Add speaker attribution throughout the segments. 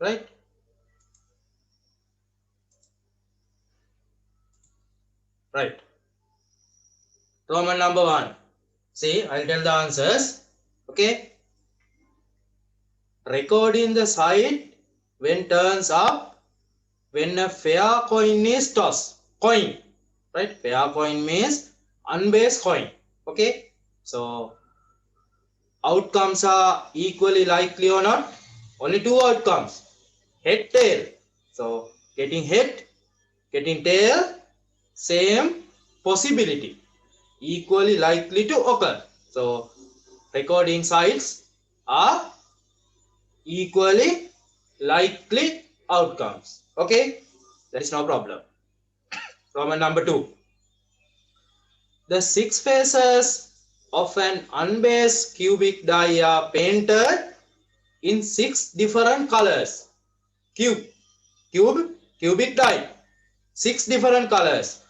Speaker 1: right? Right. Roman number 1. See, I'll tell the answers. Okay. Recording the side when turns up when a fair coin is tossed. Coin. Right? Fair coin means unbased coin. Okay. So outcomes are equally likely or not? Only two outcomes. Head, tail. So getting head, getting tail, same possibility. Equally likely to occur. So recording sides are equally likely outcomes. Okay, that is no problem. Problem number 2. The 6 faces of an unbased cubic die are painted in 6 different colors. Cubic die, 6 different colors.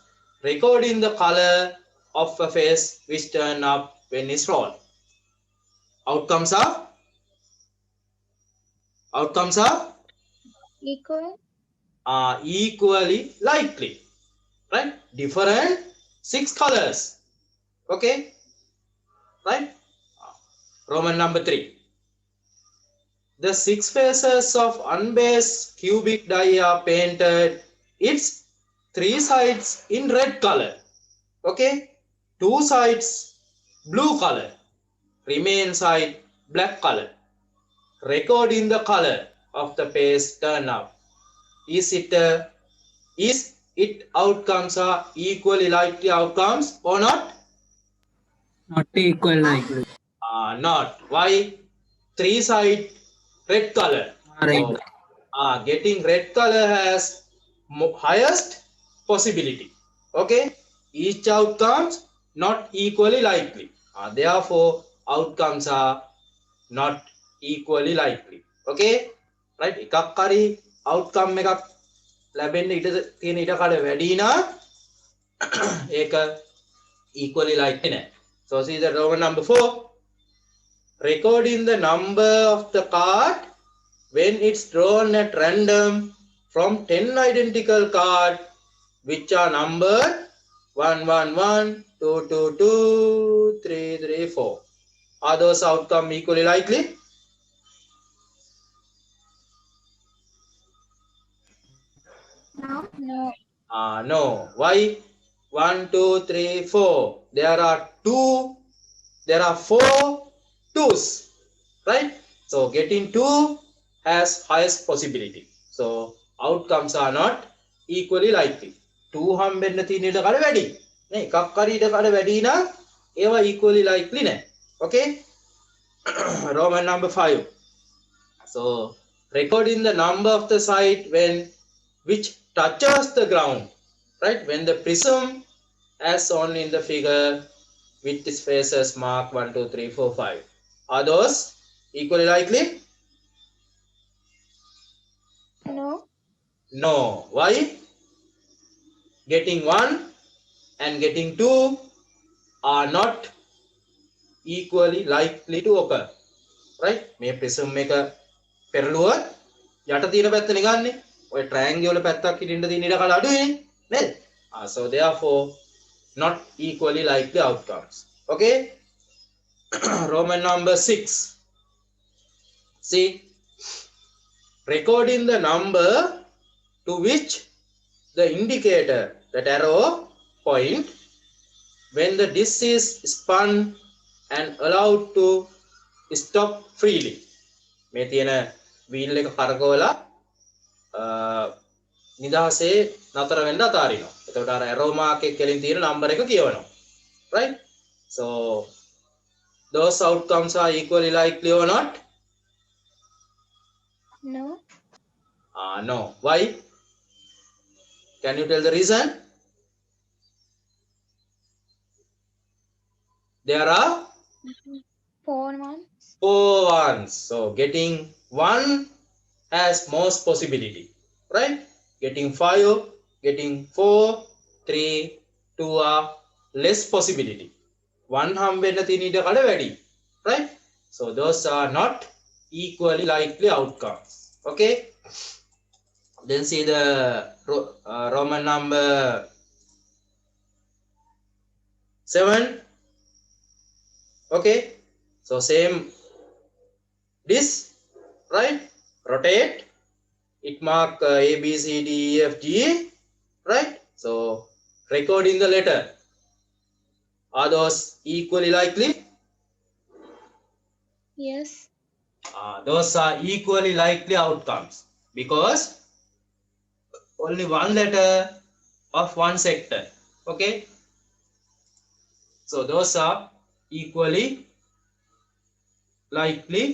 Speaker 1: Recording the color of a face which turn up when it's rolled. Outcomes are
Speaker 2: Equal.
Speaker 1: equally likely, right? Different 6 colors. Okay, right? Roman number 3. The 6 faces of unbased cubic die are painted its 3 sides in red color. Okay, 2 sides blue color, remain side black color. Record in the color of the face turn up. Is it outcomes are equally likely outcomes or not?
Speaker 3: Not equal likely.
Speaker 1: Not. Why? 3 side red color.
Speaker 3: Right.
Speaker 1: So getting red color has highest possibility. Okay. Each outcomes not equally likely. Therefore, outcomes are not equally likely. Okay. Right. එකක් හරි outcome එකක් ලැබෙන්න ඉඩ තියෙන ඉඩකඩ වැඩි නම් ඒක equally likely නෑ. So see the Roman number 4. Recording the number of the card when it's drawn at random from 10 identical cards which are numbered 111, 222, 334. Are those outcomes equally likely?
Speaker 2: No.
Speaker 1: No. Why? 1, 2, 3, 4. There are 4 twos, right? So getting 2 has highest possibility. So outcomes are not equally likely. 2 හම්බෙන්න තියෙන ඉඩ කඩ වැඩි. නේ එකක් හරි ඉඩ කඩ වැඩි නම් ඒවා equally likely නෑ. Okay? Roman number 5. So recording the number of the site when which touches the ground, right? When the prism as shown in the figure with its faces mark 1, 2, 3, 4, 5. Are those equally likely?
Speaker 2: No.
Speaker 1: No. Why? Getting 1 and getting 2 are not equally likely to occur. Right? මේ prism එක පෙරළුවොත් යට තියෙන පැත්තනේ ගන්නෙ. ඔය triangle වල පැත්තක් හිටින්න තියෙන ඉඩ කඩ අඩුයි නේද? So therefore not equally likely outcomes. Okay? Roman number 6. See, recording the number to which the indicator, that arrow point, when the disc is spun and allowed to stop freely. මේ තියෙන wheel එක කරකවලා නිදහසේ නතර වෙන්න අතාරිනවා. එතකොට අර arrow mark එක කෙලින් තියෙන number එක කියවනවා. Right? So those outcomes are equally likely or not?
Speaker 2: No.
Speaker 1: No. Why? Can you tell the reason? There are
Speaker 2: 4 ones.
Speaker 1: 4 ones. So getting 1 has most possibility, right? Getting 5, getting 4, 3, 2 are less possibility. 1 හම්බෙන්න තියෙන ඉඩ කඩ වැඩි, right? So those are not equally likely outcomes. Okay. Then see the Roman number 7. Okay. So same this, right? Rotate. It mark A, B, C, D, E, F, G, right? So recording the letter. Are those equally likely?
Speaker 2: Yes.
Speaker 1: Those are equally likely outcomes because only one letter of one sector. Okay. So those are equally likely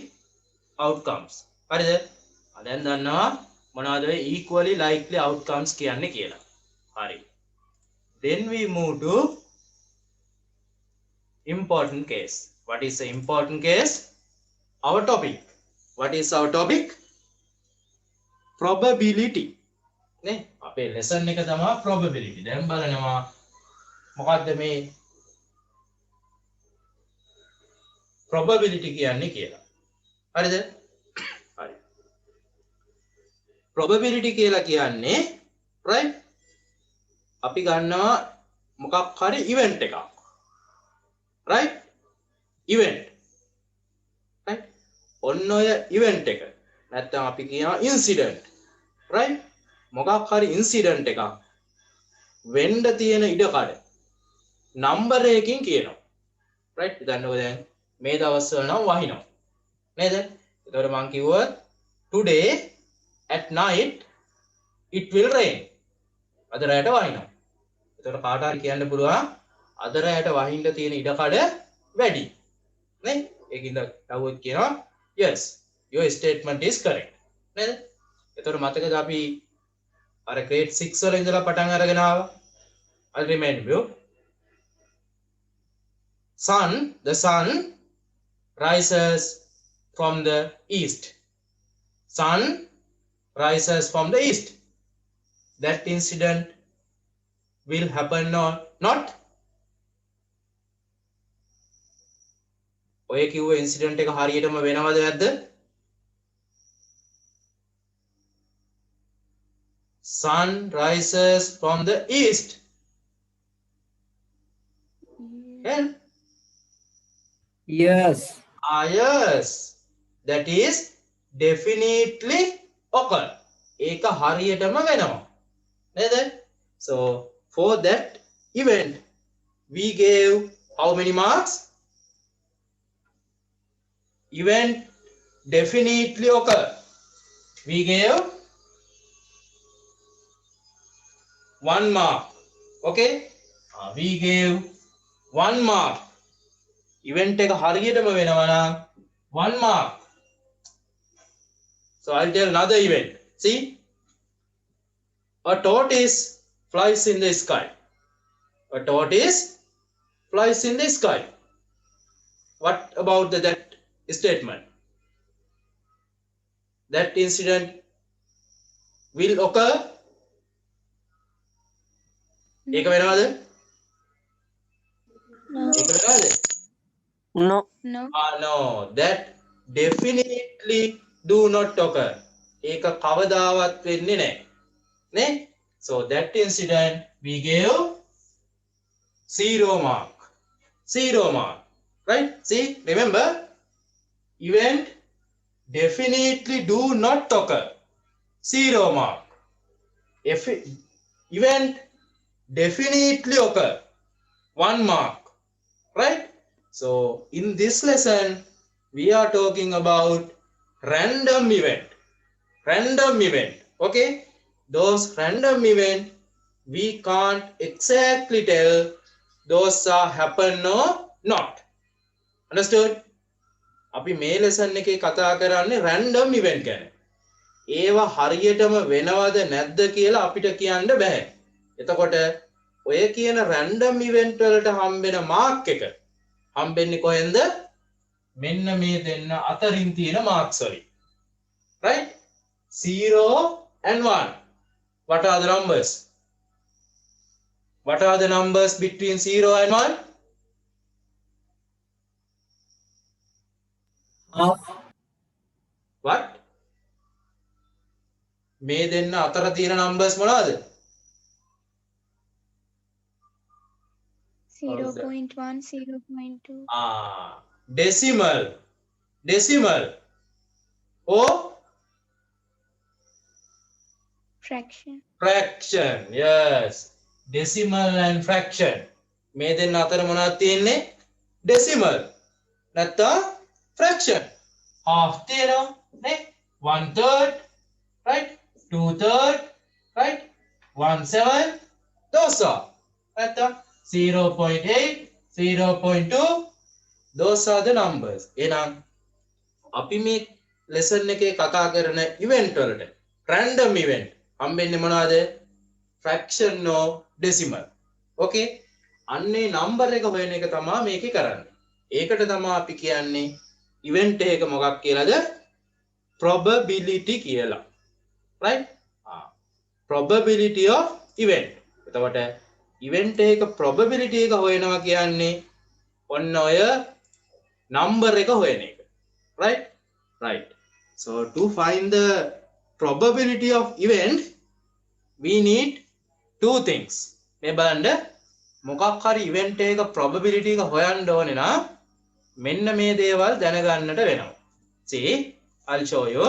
Speaker 1: outcomes. හරිද? දැන් දන්නවා මොනවද ඔය equally likely outcomes කියන්නේ කියලා. හරි. Then we move to important case. What is the important case? Our topic. What is our topic? Probability. නේ? අපේ lesson එක තමයි probability. දැන් බලනවා මොකද්ද මේ probability කියන්නේ කියලා. හරිද? හරි. probability කියලා කියන්නේ right? අපි ගන්නවා මොකක් හරි event එකක්. right? event. right? ඔන්න ඔය event එක. නැත්නම් අපි කියනවා incident. right? මොකක් හරි incident එකක් වෙන්න තියෙන ඉඩකඩ number එකකින් කියනවා. right? දන්නවද දැන් මේ දවස්වල නම් වහිනවා. නේද? එතකොට මම කිව්වොත් today at night it will rain. අද රැට වහිනවා. එතකොට කාට හරි කියන්න පුළුවන් අද රැට වහින්න තියෙන ඉඩකඩ වැඩි. නේ? ඒකින්ද කවුරුත් කියනවා yes your statement is correct. නේද? එතකොට මතකද අපි අර grade 6 වල ඉඳලා පටන් අරගෙන ආවා. I'll remind you. The sun rises from the east. Sun rises from the east. That incident will happen or not? ඔය කිව්ව incident එක හරියටම වෙනවද නැද්ද? Sun rises from the east. And
Speaker 3: Yes.
Speaker 1: yes, that is definitely occur. ඒක හරියටම වෙනවා. නේද? So for that event we gave how many marks? Event definitely occur. We gave 1 mark. Okay? We gave 1 mark. Event එක හරියටම වෙනවා නම් 1 mark. So I'll tell another event. See? A tortoise flies in the sky. A tortoise flies in the sky. What about that statement? That incident will occur. ඒක වෙනවද?
Speaker 2: No.
Speaker 1: ඒක වෙනවද?
Speaker 3: No.
Speaker 2: No.
Speaker 1: No, that definitely do not occur. ඒක කවදාවත් වෙන්නේ නැහැ. නේ? So that incident we gave 0 mark. 0 mark. Right? See, remember, event definitely do not occur. 0 mark. If event definitely occur, 1 mark. Right? So in this lesson we are talking about random event. Random event. Okay? Those random event we can't exactly tell those are happen or not. Understood? අපි මේ lesson එකේ කතා කරන්නේ random event ගැන. ඒවා හරියටම වෙනවද නැද්ද කියලා අපිට කියන්න බෑ. එතකොට ඔය කියන random event වලට හම්බෙන mark එක හම්බෙන්නේ කොහෙන්ද? මෙන්න මේ දෙන්න අතරින් තියෙන marks වලින්. Right? 0 and 1. What are the numbers? What are the numbers between 0 and 1?
Speaker 3: Half.
Speaker 1: What? මේ දෙන්න අතර තියෙන numbers මොනවද?
Speaker 2: 0.1, 0.2.
Speaker 1: Decimal. Decimal. Or
Speaker 2: Fraction.
Speaker 1: fraction. Yes. Decimal and fraction. මේ දෙන්න අතර මොනවද තියෙන්නේ? Decimal. නැත්නම් fraction. Half තියෙනවා නේ? 1/3, right? 2/3, right? 1/7. Those are නැත්නම් 0.8, 0.2. Those are the numbers. එහෙනම් අපි මේ lesson එකේ කතා කරන event වලට random event හම්බෙන්නේ මොනවද? fraction or decimal. Okay? අන්නේ number එක හොයන එක තමයි මේකේ කරන්නේ. ඒකට තමයි අපි කියන්නේ event එක මොකක් කියලාද? probability කියලා. right? probability of event. එතකොට event එක probability එක හොයනවා කියන්නේ ඔන්න ඔය number එක හොයන එක. right? Right. So to find the probability of event, we need two things. මේ බලන්න මොකක් හරි event එක probability එක හොයන්න ඕනේ නම් මෙන්න මේ දේවල් දැනගන්නට වෙනවා. See, I'll show you.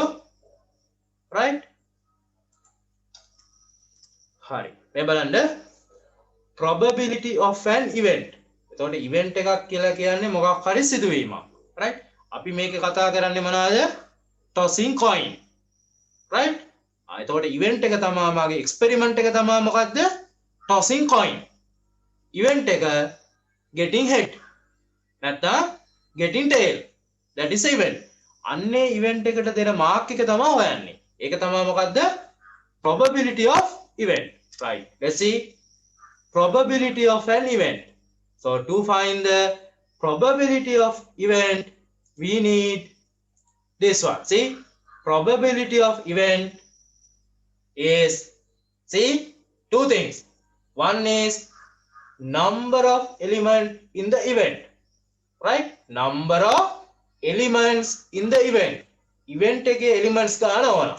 Speaker 1: Right? හරි. මේ බලන්න probability of an event. එතකොට event එකක් කියලා කියන්නේ මොකක් හරි සිදුවීමක්. right? අපි මේකේ කතා කරන්නේ මොනවාද? tossing coin. right? එතකොට event එක තමයි මාගේ experiment එක තමයි මොකද්ද? tossing coin. event එක getting head. නැත්නම් getting tail. that is event. අන්නේ event එකට දෙන mark එක තමයි හොයන්නේ. ඒක තමයි මොකද්ද? probability of event. right? Let's see. Probability of an event. So to find the probability of event, we need this one. See, probability of event is, see, two things. One is number of elements in the event, right? Number of elements in the event. Event එකේ elements ගන්න ඕන.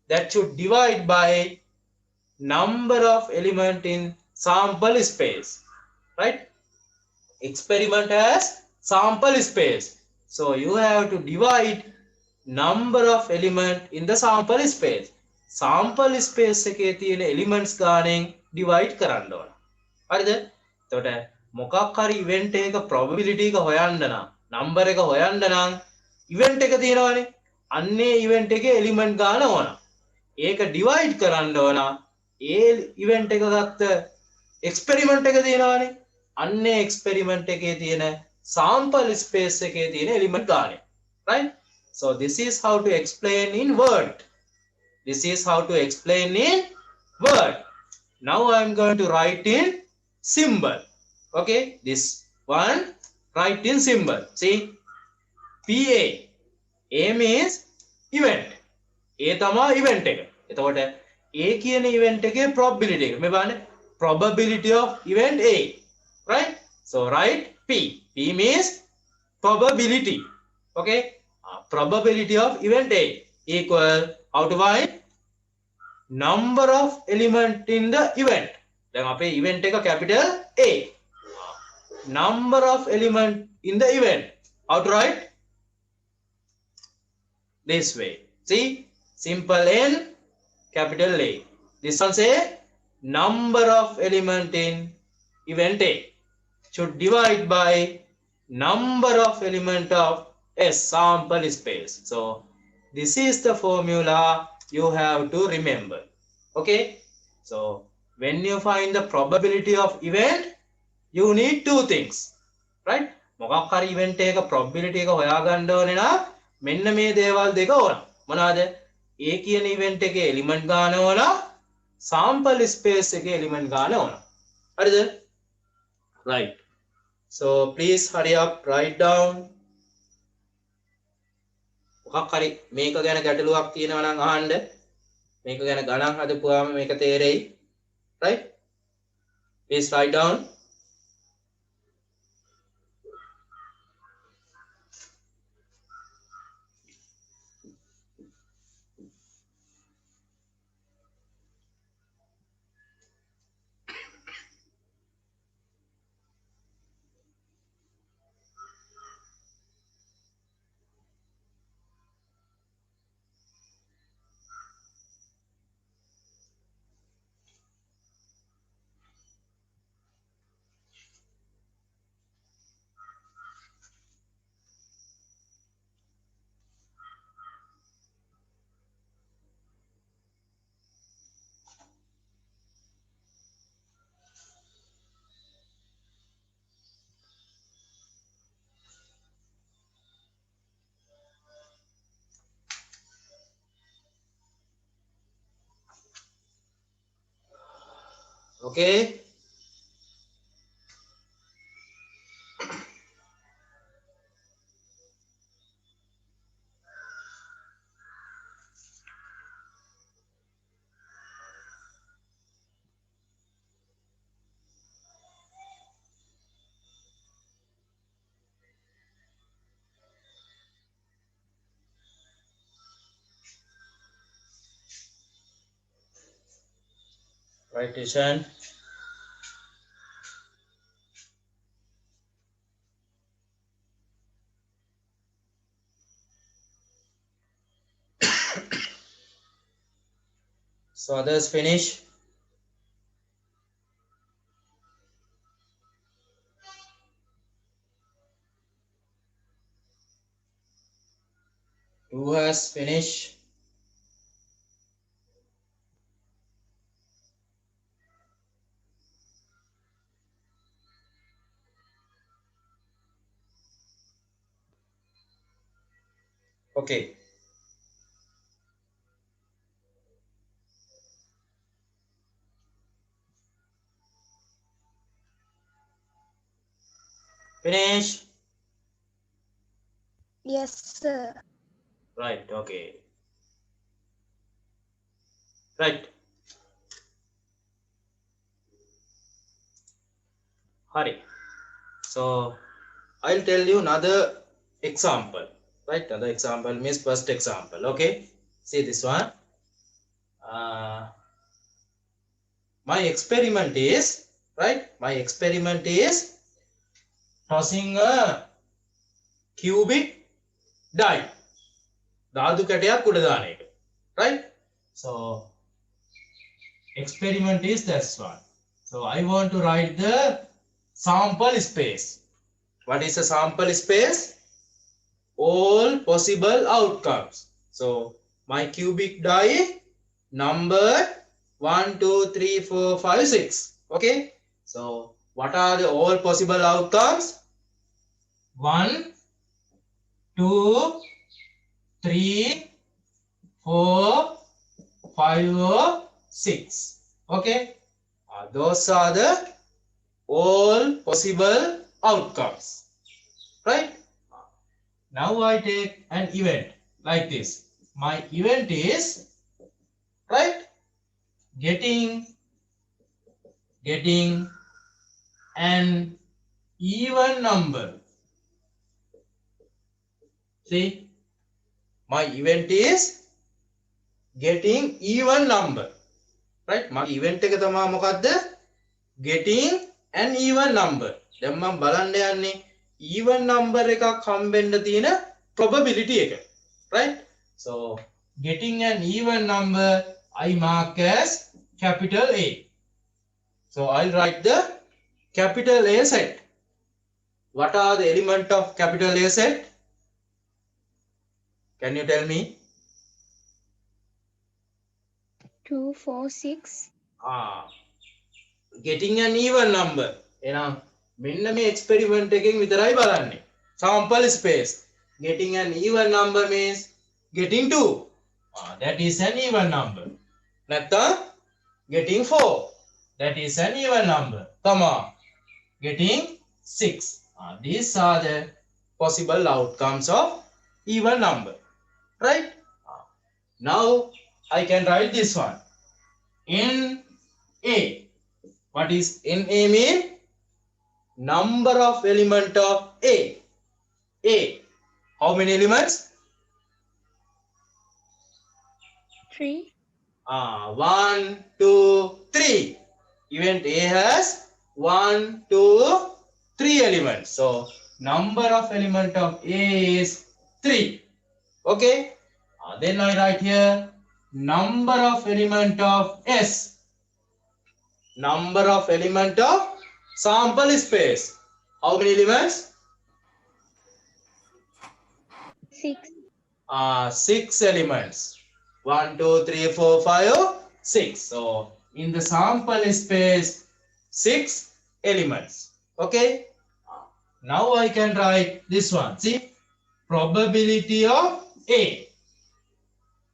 Speaker 1: That should divide by number of element in sample space, right? Experiment has sample space, so you have to divide number of element in the sample space. Sample space එකේ තියෙන elements ගානෙන් divide කරන්න ඕන. හරිද? එතකොට මොකක් හරි event එකක probability එක හොයන්න නම් number එක හොයන්න නම් event එක තියෙනවනේ. අන්නේ event එකේ element ගාන ඕන. ඒක divide කරන්න ඕන. ඒ event එක ගත්ත experiment එක තියෙනවනේ. අන්නේ experiment එකේ තියෙන sample space එකේ තියෙන element ගානේ. right? So this is how to explain in word. This is how to explain in word. Now I am going to write in symbol. Okay, this one write in symbol. See, PA. A means event. A තමයි event එක. එතකොට A කියන event එකේ probability එක. මේ බලන්න probability of event A. Right? So write P. P means probability. Okay? Probability of event A equal, how to find? Number of element in the event. දැන් අපේ event එක capital A. Number of element in the event. How to write? This way. See? Simple N, capital A. This one say number of element in event A should divide by number of element of S, sample space. So this is the formula you have to remember. Okay? So when you find the probability of event, you need two things. Right? මොකක් හරි event එකක probability එක හොයාගන්න ඕනේ නම් මෙන්න මේ දේවල් දෙක ඕන. මොනවාද? A කියන event එකේ element ගන්න ඕන, sample space එකේ element ගන්න ඕන. හරිද? Right. So please hurry up, write down. මොකක් හරි මේක ගැන ගැටලුවක් තියෙනවා නම් අහන්න. මේක ගැන ගණන් හදපුවාම මේක තේරෙයි. Right? Please write down. Okay. Right, Ishan? So others finish. Who has finished? Okay. Finish.
Speaker 2: Yes, sir.
Speaker 1: Right. Okay. Right. Hurry. So I'll tell you another example. Right. Another example means first example. Okay. See this one. My experiment is right. My experiment is tossing a cubic die. ධාතු කැටයක් උඩ දාන එක. Right. So experiment is this one. So I want to write the sample space. What is a sample space? All possible outcomes. So my cubic die number 1 2 3 4 5 6. Okay. So what are the all possible outcomes? 1 2 3 4 5 6. Okay. Those are the all possible outcomes. Right. Now I take an event like this. My event is right getting an even number. See, my event is getting even number. Right? My event එක තමයි මොකද්ද? Getting an even number. දැන් මම බලන්න යන්නේ even number එකක් හම්බෙන්න තියෙන probability එක. Right? So getting an even number I mark as capital A. So I'll write the capital A set. What are the elements of capital A set? Can you tell me?
Speaker 2: 2, 4, 6.
Speaker 1: Getting an even number. එහෙනම් මෙන්න මේ experiment එකෙන් විතරයි බලන්නේ. Sample space. Getting an even number means getting 2. That is an even number. නැත්නම් getting 4. That is an even number. Comma. Getting 6. These are the possible outcomes of even number. Right? Now I can write this one. NA. What is NA mean? Number of element of A. A. How many elements?
Speaker 2: 3.
Speaker 1: 1, 2, 3. Event A has 1, 2, 3 elements. So number of element of A is 3. Okay. Then I write here number of element of S. Number of element of sample space. How many elements?
Speaker 2: 6.
Speaker 1: 6 elements. 1, 2, 3, 4, 5, 6. So in the sample space, 6 elements. Okay. Now I can write this one. See, probability of A.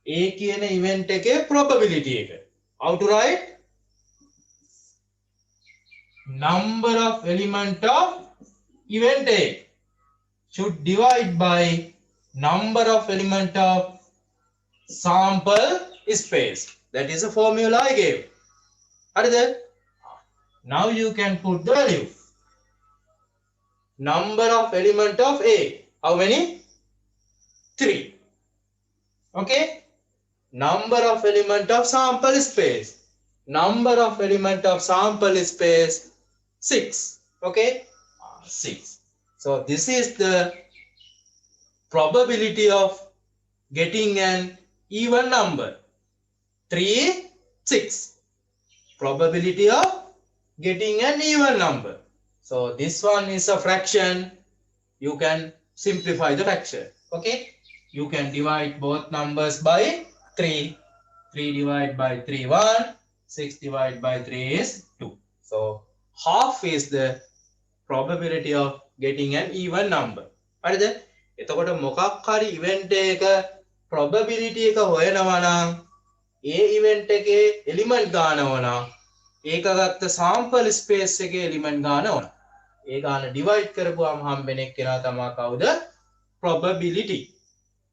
Speaker 1: A කියන event එකේ probability එක. How to write? number of element of event A should divide by number of element of sample space. That is a formula I gave. Now you can put the value. Number of element of A. How many? 3. Okay. Number of element of sample space. Number of element of sample space 6. Okay. 6. So this is the probability of getting an even number. 3, 6. Probability of getting an even number. So this one is a fraction. You can simplify the fraction. Okay. You can divide both numbers by 3. 3 divided by 3 1. 6 divided by 3 is 2. So half is the probability of getting an even number. හරිද? එතකොට මොකක් හරි event එකක probability එක හොයනවා නම් ඒ event එකේ element ගන්නව නම් ඒක ගත්ත sample space එකේ element ගන්න ඕන. ඒ ගන්න divide කරපුවාම හම්බෙන එක්කෙනා තමයි කවුද? Probability.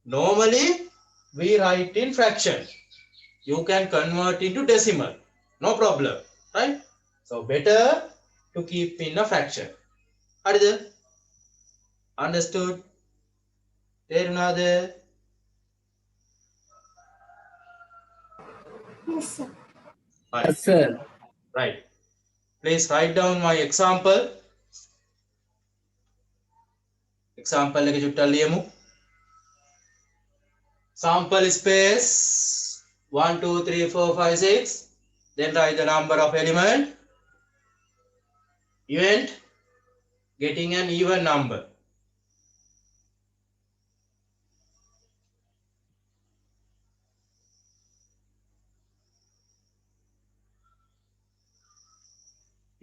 Speaker 1: Normally we write in fraction. You can convert into decimal. No problem. Right? So better to keep in a fraction. හරිද? Understood? තේරුණාද?
Speaker 2: Yes, sir.
Speaker 1: Right.
Speaker 3: Yes, sir.
Speaker 1: Right. Please write down my example. Example එක චුට්ටක් ලියමු. Sample space 1 2 3 4 5 6. Then write the number of element. Event getting an even number.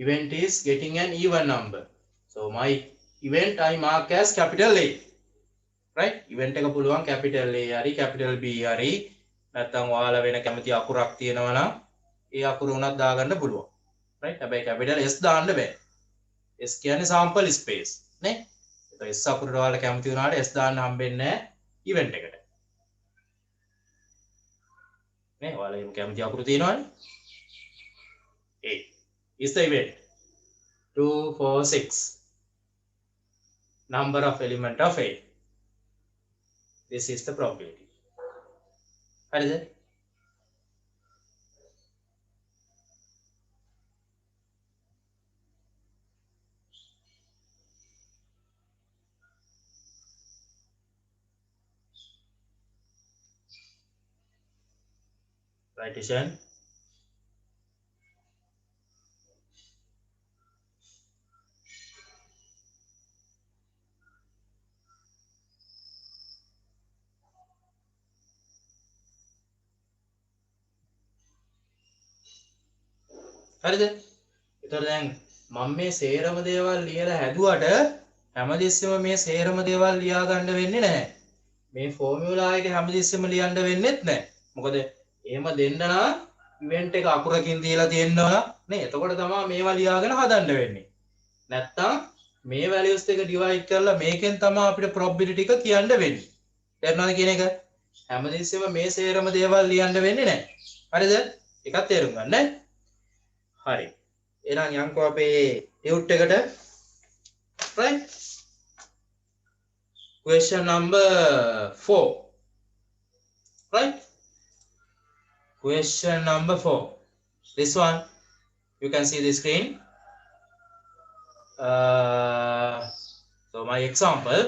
Speaker 1: Event is getting an even number. So my event I mark as capital A. Right? Event එක පුළුවන් capital A හරි capital B හරි නැත්නම් ඔයාලා වෙන කැමති අකුරක් තියෙනවා නම් ඒ අකුර උනත් දාගන්න පුළුවන්. Right? හැබැයි capital S දාන්න බෑ. S කියන්නේ sample space නේ. ඒක S අකුරට ඔයාලා කැමති වුණාට S දාන්න හම්බෙන්නේ නැහැ event එකට. නේ ඔයාලා එහෙම කැමති අකුරු තියෙනවනේ. A is the event. 2 4 6. Number of element of A. This is the probability. හරිද? Right, Ishan? හරිද? ඒතර දැන් මම මේ සේරම දේවල් ලියලා හැදුවට හැමදෙස්සෙම මේ සේරම දේවල් ලියා ගන්න වෙන්නේ නැහැ. මේ ෆෝමියුලා එක හැමදෙස්සෙම ලියන්න වෙන්නේත් නැහැ. මොකද එහෙම දෙන්න නම් ඉවෙන්ට් එක අකුරකින් දීලා තියෙන්න ඕන නේ. එතකොට තමයි මේවා ලියාගෙන හදන්න වෙන්නේ. නැත්තම් මේ වැලියුස් එක ඩිවයිඩ් කරලා මේකෙන් තමයි අපිට probability එක කියන්න වෙන්නේ. තේරුණාද කියන එක? හැමදෙස්සෙම මේ සේරම දේවල් ලියන්න වෙන්නේ නැහැ. හරිද? එකක් තේරුම් ගන්න. හරි. එහෙනම් යන්කෝ අපේ ටියුට් එකට. Right? Question number 4. Right? Question number 4. This one, you can see the screen. So my example,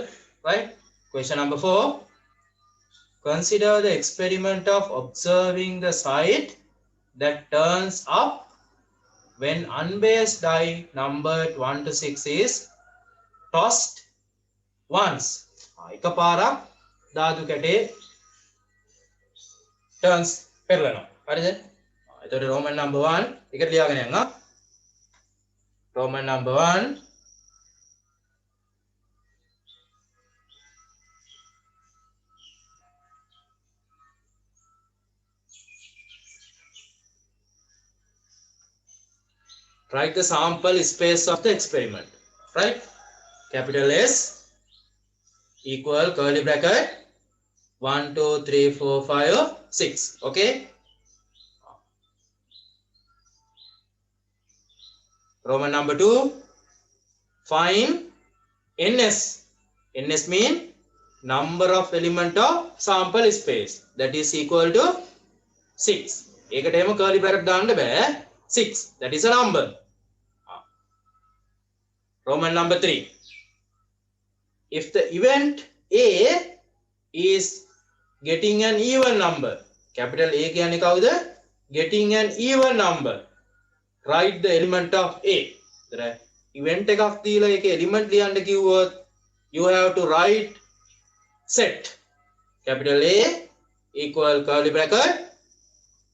Speaker 1: right? Question number 4. Consider the experiment of observing the site that turns up when unbased die numbered 1 to 6 is tossed once. එකපාරක් ධාතු කැටේ turns පෙරලනවා. හරිද? එතකොට Roman number 1 එකට ලියාගෙන යන්න. Roman number 1. Write the sample space of the experiment. Right? Capital S equal curly bracket 1, 2, 3, 4, 5, 6. Okay? Roman number 2. Find NS. NS mean number of element of sample space. That is equal to 6. ඒකට එහෙම curly bracket දාන්න බෑ. 6. That is a number. Roman number 3. If the event A is getting an even number. Capital A කියන්නේ කවුද? Getting an even number. Write the element of A. Event එකක් දීලා ඒකේ element ලියන්න කිව්වොත් you have to write set. Capital A equal curly bracket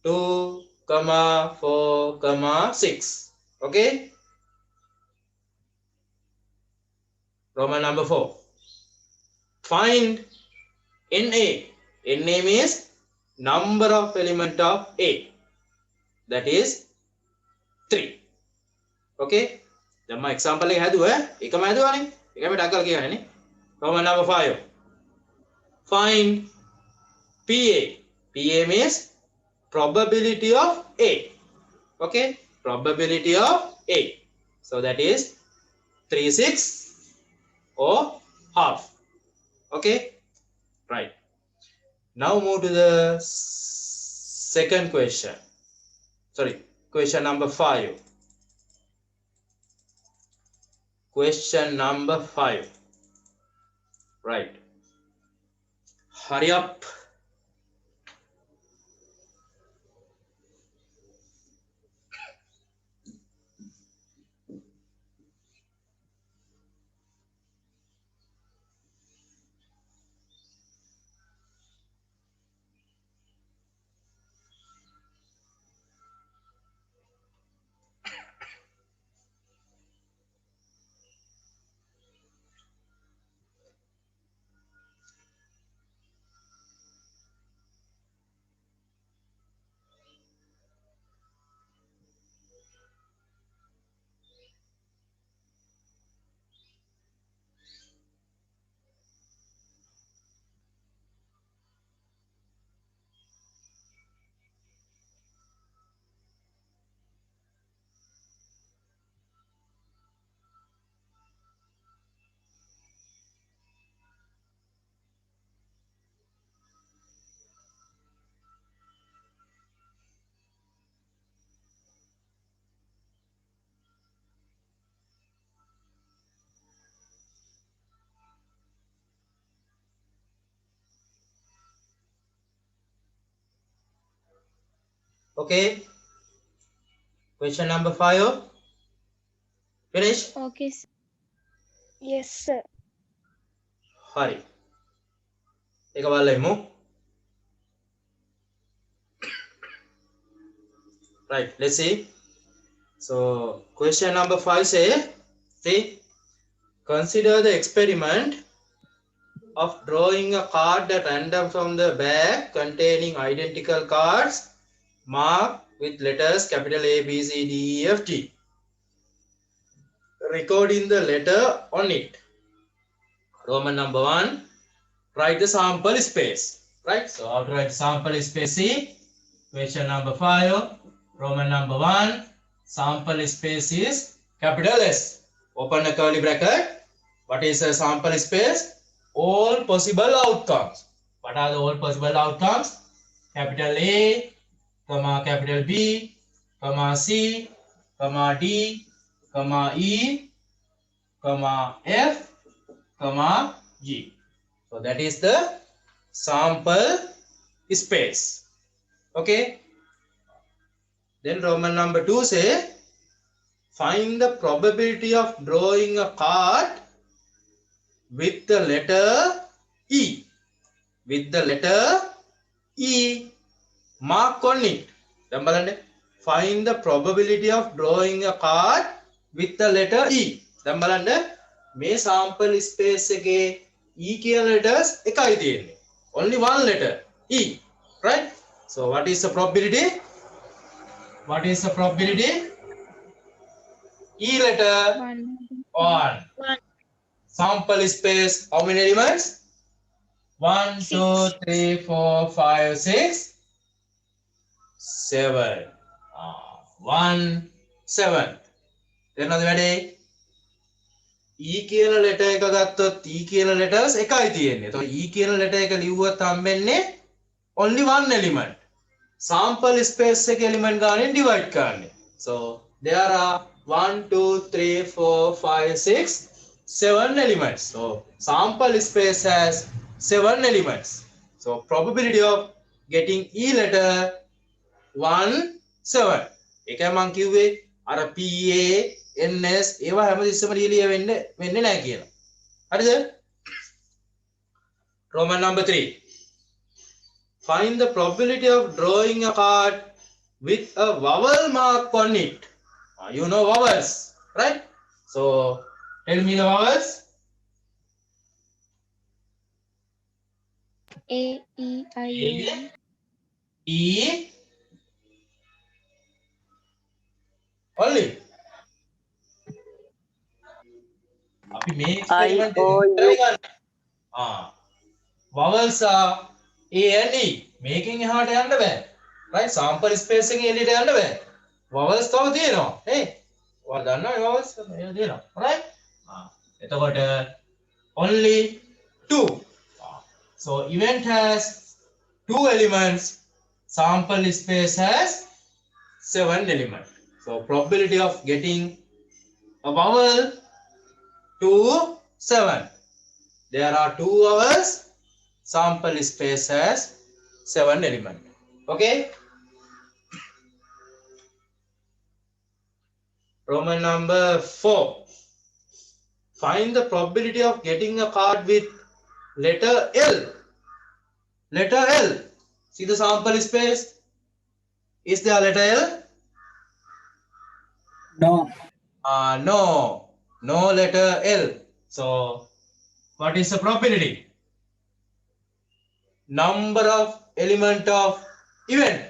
Speaker 1: 2, 4, 6. Okay? Roman number 4. Find NA. NA means number of element of A. That is 3. Okay? දැන් මම example එක හැදුවා. එකම හැදුවානේ. එකම ටක් කරලා කියවනේ නේ. Roman number 5. Find PA. PA means probability of A. Okay? Probability of A. So that is 3/6 or half. Okay? Right. Now move to the second question. Sorry, question number 5. Question number 5. Right. Hurry up. Okay. Question number 5. Finish?
Speaker 2: Okay, sir. Yes, sir.
Speaker 1: හරි. ඒක බලමු. Right, let's see. So, question number 5 say, see, consider the experiment of drawing a card at random from the bag containing identical cards marked with letters capital A, B, C, D, E, F, G. Recording the letter on it. Roman number 1, write the sample space. Right, so how to write sample space? See, question number 5, Roman number 1, sample space is capital S. Open a curly bracket. What is a sample space? All possible outcomes. What are the all possible outcomes? Capital A, comma capital B, comma C, comma D, comma E, comma F, comma G. So that is the sample space. Okay. Then Roman number 2 say, find the probability of drawing a card with the letter E. With the letter E. Mark on it. දැන් බලන්න. Find the probability of drawing a card with the letter E. දැන් බලන්න මේ sample space එකේ E කියන letters එකයි තියෙන්නේ. Only one letter E. Right? So what is the probability? What is the probability? E letter,
Speaker 2: One.
Speaker 1: 1.
Speaker 2: One.
Speaker 1: Sample space, how many elements? 1, 2,
Speaker 2: Six.
Speaker 1: 3, 4, 5, 6, 7. 1, 7. තේරෙනවද වැඩේ? E කියන letter එක ගත්තොත් E කියන letters එකයි තියෙන්නේ. එතකොට E කියන letter එක ලිව්වොත් හම්බෙන්නේ only one element. Sample space එක element ගානෙන් divide කරන්නේ. So there are 1, 2, 3, 4, 5, 6, 7 elements. So sample space has 7 elements. So probability of getting E letter 1, 7. ඒකයි මං කිව්වේ අර PA NS ඒවා හැමතිස්සෙම ලියලිය වෙන්නේ නැහැ කියලා. හරිද? Roman number 3. Find the probability of drawing a card with a vowel mark on it. You know vowels, right? So tell me the vowels.
Speaker 2: A, E, I, O.
Speaker 1: E only. අපි මේ experiment එක විතරයි ගන්න. vowels are A and E. මේකෙන් එහාට යන්න බෑ. right? sample space එකෙන් එළියට යන්න බෑ. vowels තව තියෙනවා. නේ? ඔයාලා දන්නවා මේ vowels තියෙනවා. right? එතකොට only 2. So event has 2 elements. Sample space has 7 elements. So probability of getting a vowel 2, 7. There are 2 vowels. Sample space has 7 elements. Okay? Roman number 4. Find the probability of getting a card with letter L. Letter L. See the sample space? Is there letter L?
Speaker 3: No.
Speaker 1: No. No letter L. So, what is the probability? Number of element of event.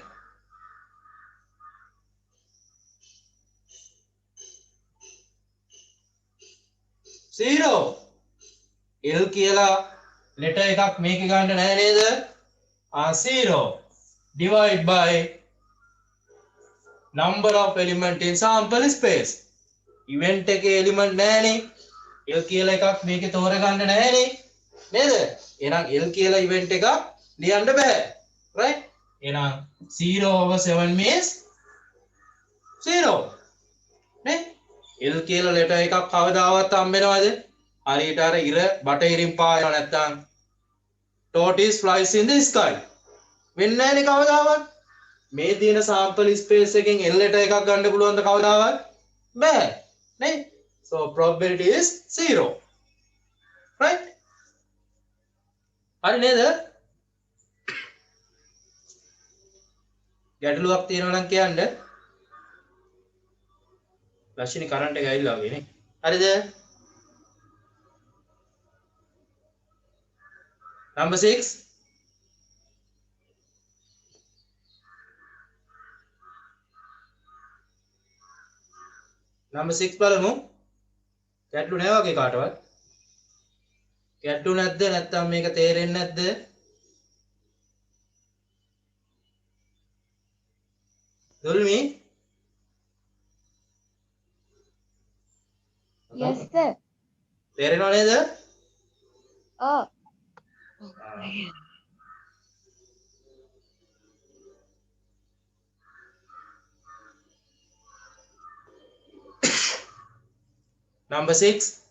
Speaker 1: Zero. L කියලා letter එකක් මේකේ ගන්න නැහැ නේද? 0. Divide by number of element in sample space. Event එකේ element නැහැනේ. L කියලා එකක් මේකේ තෝරගන්න නැහැනේ. නේද? එහෙනම් L කියලා event එකක් ලියන්න බෑ. right? එහෙනම් 0 over 7 means 0. නේ? L කියලා letter එකක් කවදාවත් හම්බෙනවද? හරියට අර ඉර බටහිරින් පායනවා නැත්තම් tortoise flies in the sky. වෙන්නේ නැහැනේ කවදාවත්. මේ දින sample space එකෙන් L letter එකක් ගන්න පුළුවන්ද කවදාවත්? බෑ. නේ? So probability is 0. right? හරි නේද? ගැටලුවක් තියෙනවා නම් කියන්න. ලක්ෂණි කරන්ට් එක ඇවිල්ලා වගේ නේ. හරිද? Number 6. Number 6 බලමු. ගැටලු නැහැ වගේ කාටවත්. ගැටලු නැද්ද? නැත්තම් මේක තේරෙන්නේ නැද්ද? දුල්මි?
Speaker 2: Yes, sir.
Speaker 1: තේරෙනව නේද?
Speaker 2: Oh.
Speaker 1: Number 6.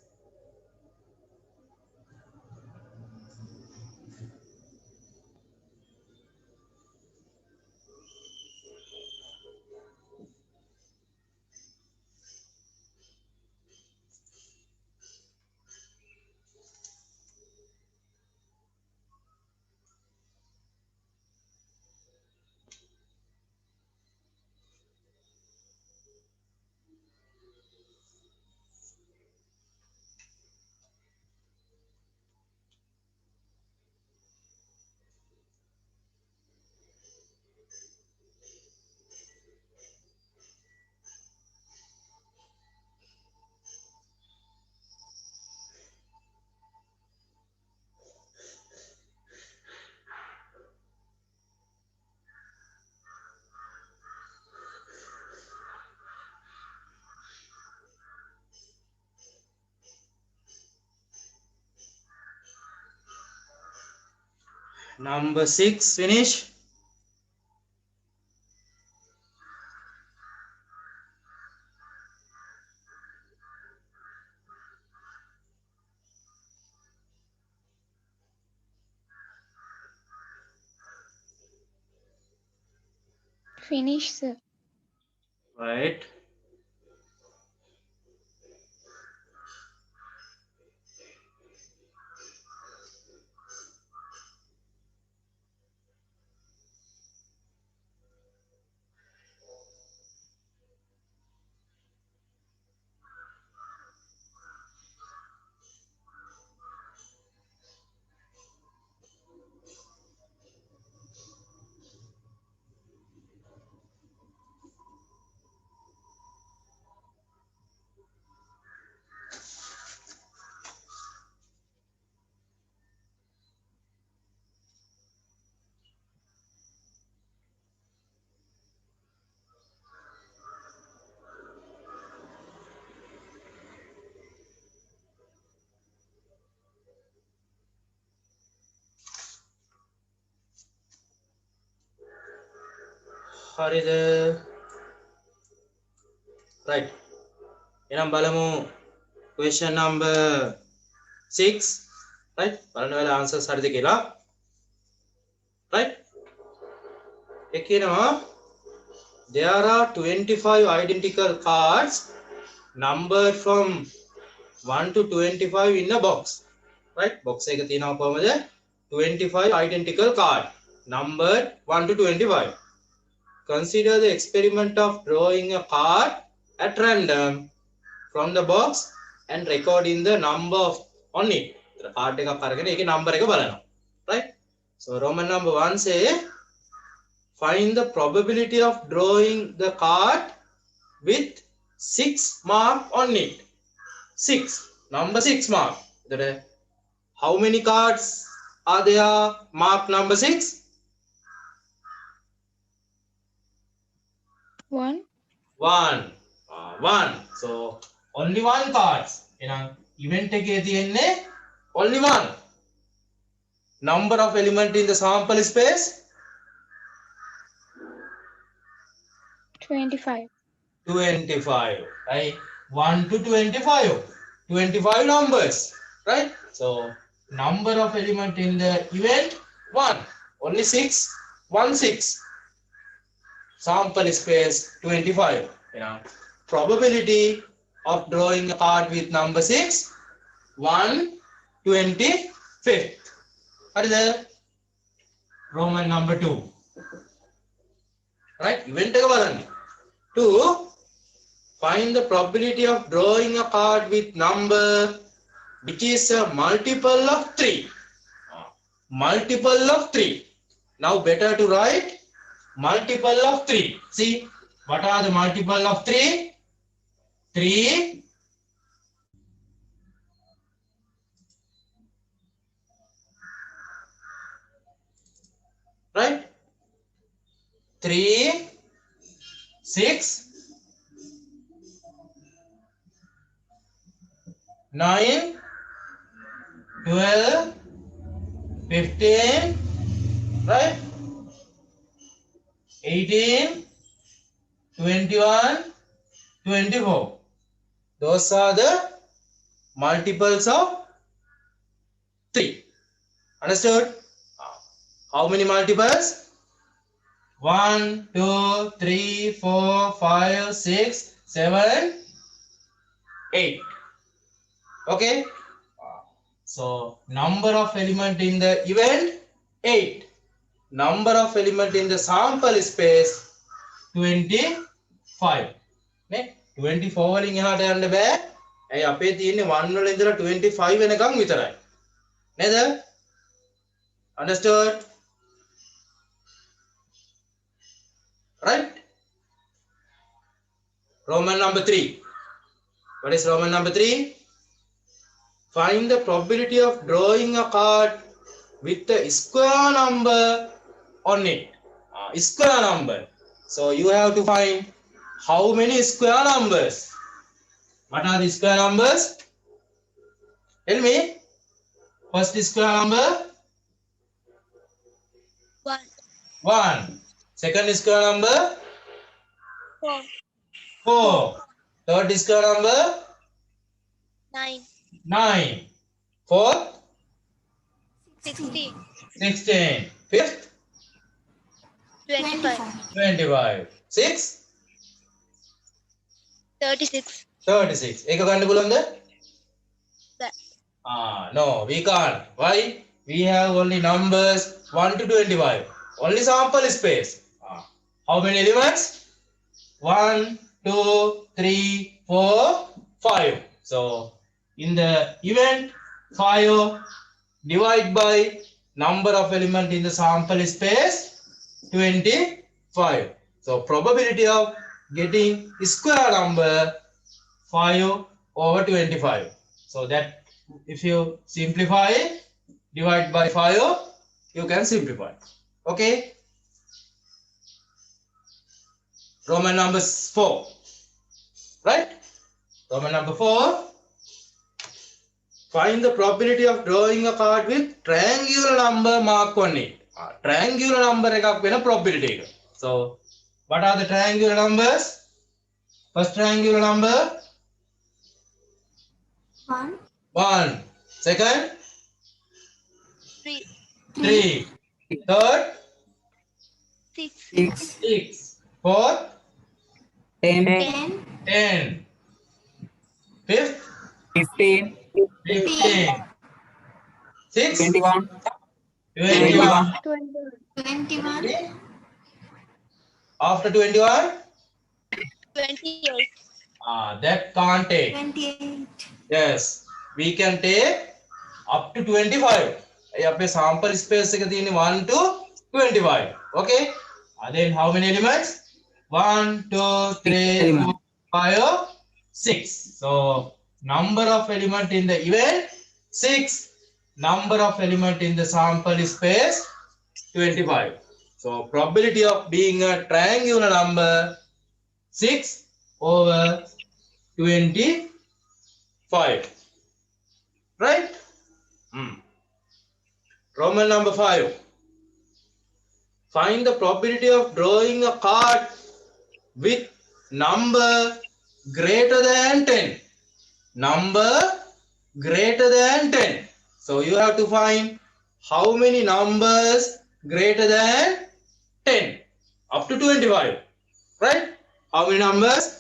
Speaker 1: Number 6, finish.
Speaker 2: Finish, sir.
Speaker 1: Right. හරිද? Right. එහෙනම් බලමු question number 6. Right. බලන්න වෙලාව answers හරිද කියලා. Right. ඒ කියනවා there are 25 identical cards numbered from 1 to 25 in a box. Right. Box එක තියෙනවා කොහමද? 25 identical card numbered 1 to 25. Consider the experiment of drawing a card at random from the box and recording the number of on it. Card එකක් අරගෙන ඒකේ number එක බලනවා. Right? So Roman number 1 say find the probability of drawing the card with 6 mark on it. 6. Number 6 mark. How many cards are there marked number 6?
Speaker 2: 1.
Speaker 1: 1. 1. So only one cards. එහෙනම් event එකේ තියෙන්නේ only one. Number of element in the sample space
Speaker 2: 25.
Speaker 1: 25. Right? 1 to 25. 25 numbers. Right? So number of element in the event 1. Only 6. 1 6. Sample space 25. Probability of drawing a card with number 6 1/25. What is that? Roman number 2. Right? Event එක බලන්න. 2. Find the probability of drawing a card with number which is a multiple of 3. Multiple of 3. Now better to write multiple of 3. See, what are the multiple of 3? 3, right? 3, 6, 9, 12, 15, right? 18, 21, 24. Those are the multiples of 3. Understood? How many multiples? 1, 2, 3, 4, 5, 6, 7, 8. Okay? So, number of element in the event 8. Number of element in the sample space 25. නේ 24 වලින් එහාට යන්න බෑ. ඇයි අපේ තියෙන්නේ 1 වල ඉඳලා 25 වෙනකම් විතරයි. නේද? Understood? Right? Roman number 3. What is Roman number 3? Find the probability of drawing a card with a square number on it. Square number. So you have to find how many square numbers. What are the square numbers? Tell me. First square number
Speaker 4: 1,
Speaker 1: 1. Second square number
Speaker 4: 4,
Speaker 1: 4. Third square number
Speaker 4: 9,
Speaker 1: 9. Fourth
Speaker 4: 16,
Speaker 1: 16. Fifth
Speaker 4: 25,
Speaker 1: 25. Sixth
Speaker 4: 36.
Speaker 1: 36. එක ගන්න පුළුවන්ද?
Speaker 4: That.
Speaker 1: No, we can't. Why? We have only numbers 1 to 25. Only sample space. How many elements? 1, 2, 3, 4, 5. So, in the event, 5 divide by number of element in the sample space, 25. So, probability of getting square number 5 over 25. So, that if you simplify it, divide by 5, you can simplify. Okay? Roman number 4. Right? Roman number 4. Find the probability of drawing a card with triangular number mark on it. Triangular number එකක් වෙන probability එක. So, what are the triangular numbers? First triangular number
Speaker 5: 1,
Speaker 1: 1. Second
Speaker 4: 3,
Speaker 1: 3. Third
Speaker 4: 6,
Speaker 3: 6,
Speaker 1: 6. Fourth
Speaker 3: 10,
Speaker 5: 10,
Speaker 1: 10. Fifth
Speaker 3: 15,
Speaker 1: 15. 6
Speaker 3: 21,
Speaker 1: 21.
Speaker 5: 21,
Speaker 1: After 21,
Speaker 4: 28,
Speaker 1: that can't take.
Speaker 5: 28,
Speaker 1: Yes, we can take up to 25. ये अपने sample space එක තියෙන්නේ 1 to 25. Okay? Then how many elements? 1, 2, 3, 4, 5, 6. So number of element in the event 6. Number of element in the sample space 25. So probability of being a triangular number 6 over 25. Right? Roman number 5. Find the probability of drawing a card with number greater than 10. Number greater than 10. So you have to find how many numbers greater than 10 up to 25. Right? How many numbers?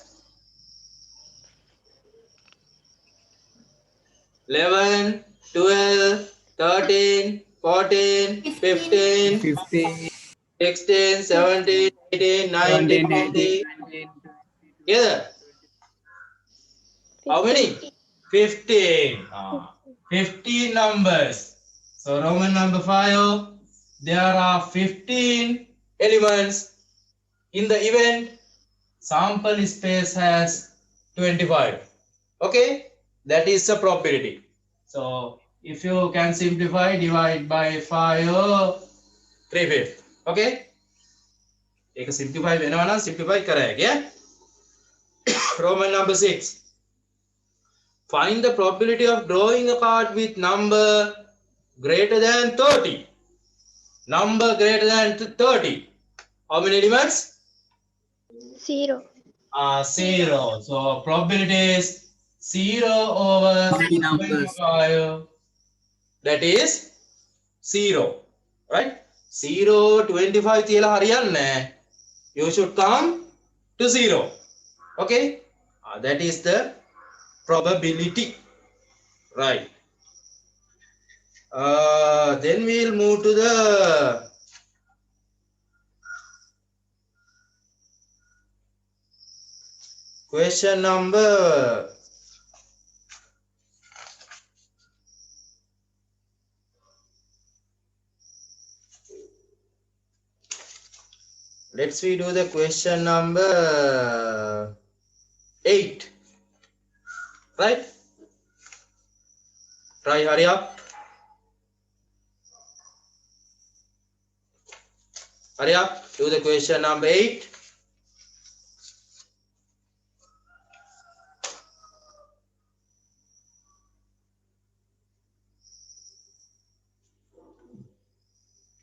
Speaker 1: 11, 12, 13, 14, 15,
Speaker 3: 15,
Speaker 1: 16, 17, 18, 19,
Speaker 3: 17, 18,
Speaker 1: 20.
Speaker 3: 19,
Speaker 1: Together. How many? 15. 15 numbers. So Roman number 5, there are 15 elements in the event. Sample space has 25. Okay? That is the probability. So if you can simplify, divide by 5, 3/5. Okay? Take a simplify, simplify correct. Yeah? Roman number 6. Find the probability of drawing a card with number greater than 30. Number greater than 30. How many elements?
Speaker 2: 0.
Speaker 1: 0. So probability is 0 over
Speaker 3: 30 numbers.
Speaker 1: 25. That is 0. Right? 0, 25 තියලා හරියන්නේ. You should come to 0. Okay? That is the probability. Right. Then we'll move to the question number 8. Right? Try hurry up. Hurry up. Do the question number 8.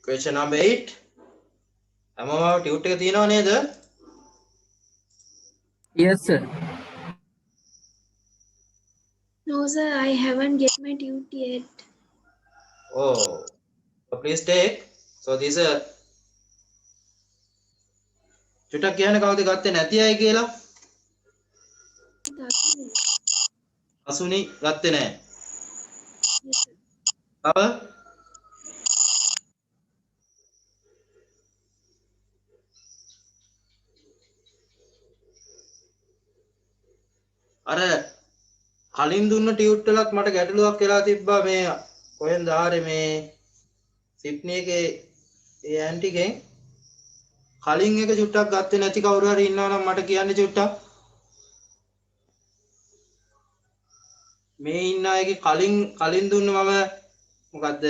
Speaker 1: Question number 8. හැමෝම tute එක තියෙනව නේද?
Speaker 3: Yes, sir.
Speaker 2: No, sir, I haven't get my tute yet.
Speaker 1: Oh, so please take. So this චුට්ටක් කියන්නේ කවුද ගත්තේ නැති අය කියලා? අසුනි ගත්තේ නැහැ. තව අර කලින් දුන්න ටියුට් වලත් මට ගැටලුවක් වෙලා තිබ්බා මේ කොහෙන්ද ආරේ මේ සිඩ්නි එකේ ඒ ඇන්ටිගෙන් කලින් එක චුට්ටක් ගත්තේ නැති කවුරු හරි ඉන්නවා නම් මට කියන්න චුට්ටක්. මේ ඉන්න අයගේ කලින් දුන්න මම මොකද්ද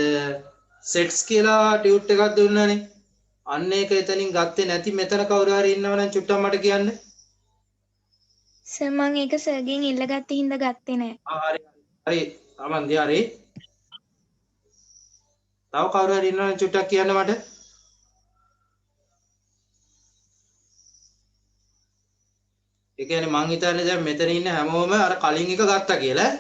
Speaker 1: සෙට්ස් කියලා ටියුට් එකක් දුන්නානේ. අන්න ඒක එතනින් ගත්තේ නැති මෙතන කවුරු හරි ඉන්නව නම් චුට්ටක් මට කියන්න.
Speaker 2: සර් මම ඒක සර්ගෙන් ඉල්ලගත්ත හින්දා ගත්තේ නෑ.
Speaker 1: හරි හරි තමන්දී හරි. තව කවුරු හරි ඉන්නව නම් චුට්ටක් කියන්න මට. ඒ කියන්නේ මං හිතන්නේ දැන් මෙතන ඉන්න හැමෝම අර කලින් එක ගත්තා කියලා.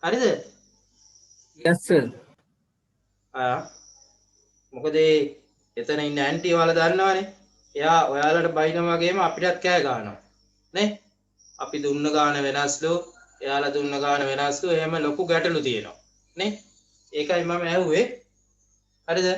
Speaker 1: හරිද?
Speaker 3: Yes, sir.
Speaker 1: මොකද එතන ඉන්න ඇන්ටි ඔයාලා දන්නවනේ. එයා ඔයාලට බයින වගේම අපිටත් කෑ ගන්නවා. නේ? අපි දුන්න ගාන වෙනස්ලු, එයාලා දුන්න ගාන වෙනස්ලු, එහෙම ලොකු ගැටලු තියෙනවා. නේ? ඒකයි මම ඇහුවේ. හරිද?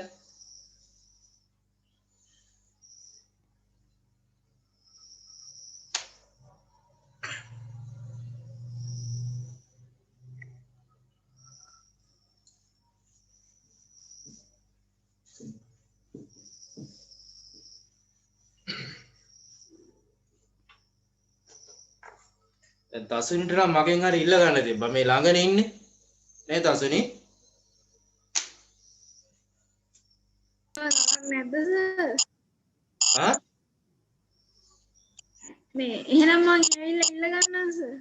Speaker 1: දැන් දසුනිට නම් මගෙන් හරි ඉල්ල ගන්න තිබ්බා. මේ ළඟනේ ඉන්නේ. නේ දසුනි?
Speaker 2: නැද්ද සර්?
Speaker 1: ආ?
Speaker 2: මේ එහෙනම් මම ඇවිල්ලා ඉල්ල ගන්නවා සර්.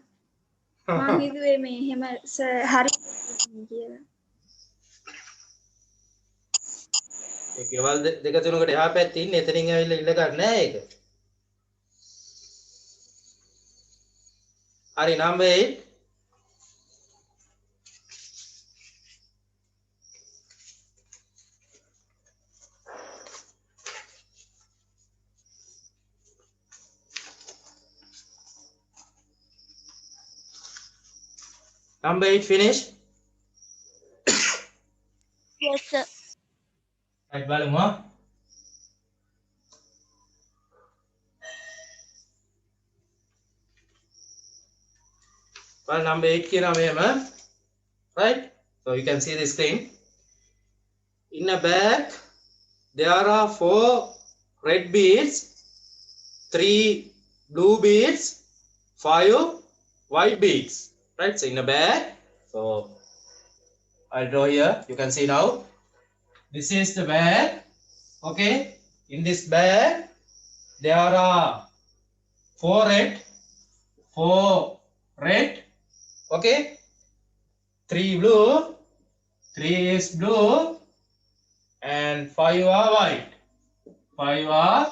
Speaker 2: මම හිතුවේ මේ එහෙම සර් හරි කියලා.
Speaker 1: ඒ ගෙවල් දෙක තුනකට එහා පැත්තේ ඉන්නේ. එතනින් ඇවිල්ලා ඉල්ල ගන්න නෑ ඒක. හරි number 8. Number 8 finish.
Speaker 4: Yes, sir.
Speaker 1: Right බලමු. Well, number 8 කියනවා මෙහෙම. Right? So you can see the screen. In a bag, there are 4 red beads, 3 blue beads, 5 white beads. Right? So in a bag. So I'll draw here. You can see now. This is the bag. Okay. In this bag, there are 4 red. Okay. 3 blue. 3 is blue. And 5 are white. 5 are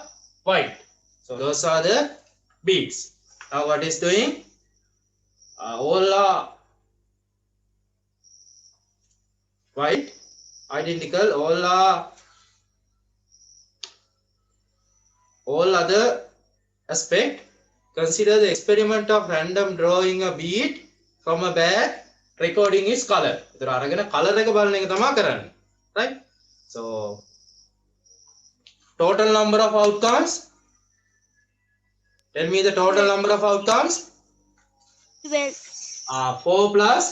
Speaker 1: white. So those are the beads. Now what is doing? All are white, identical. All other aspect. Consider the experiment of random drawing a bead from a bag, recording its color. ඉතින් අරගෙන color එක බලන එක තමයි කරන්නේ. Right? So total number of outcomes. Tell me the total number of outcomes.
Speaker 4: 12.
Speaker 1: 4 plus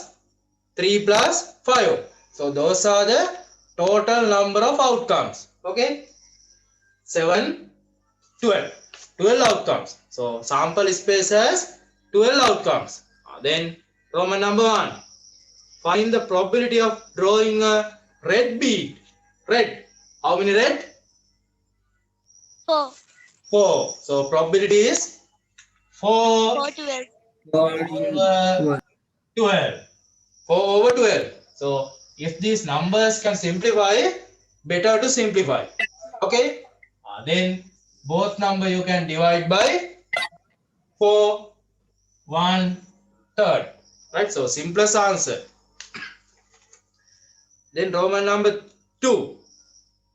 Speaker 1: 3 plus 5. So those are the total number of outcomes. Okay. 7, 12. 12 outcomes. So sample space has 12 outcomes. Then Roman number 1. Find the probability of drawing a red bead. Red. How many red?
Speaker 4: 4.
Speaker 1: 4. So probability is 4
Speaker 4: 4 12.
Speaker 1: over 12. 4 over 12. So if these numbers can simplify, better to simplify. Okay, then both number you can divide by 4 1/3, right? So simplest answer. Then Roman number 2,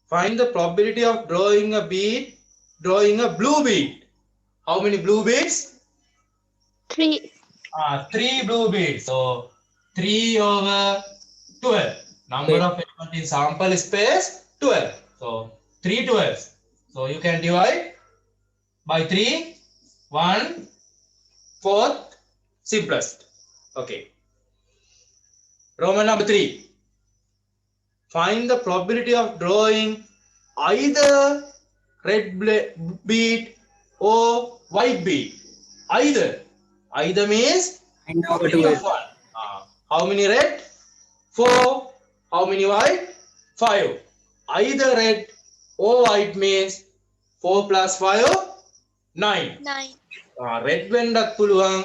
Speaker 1: find the probability of drawing a blue bead. How many blue beads?
Speaker 4: 3.
Speaker 1: 3 blue beads. So 3/12. Number of element in sample space 12. So 3 12s. So you can divide by 3, 1/4, simplest. Okay. Roman number 3. Find the probability of drawing either red bead or white bead. Either. Either means any of one. How many red? 4. How many white? 5. Either red or white means 4 plus 5, 9.
Speaker 4: 9.
Speaker 1: Red වෙන්නත් පුළුවන්,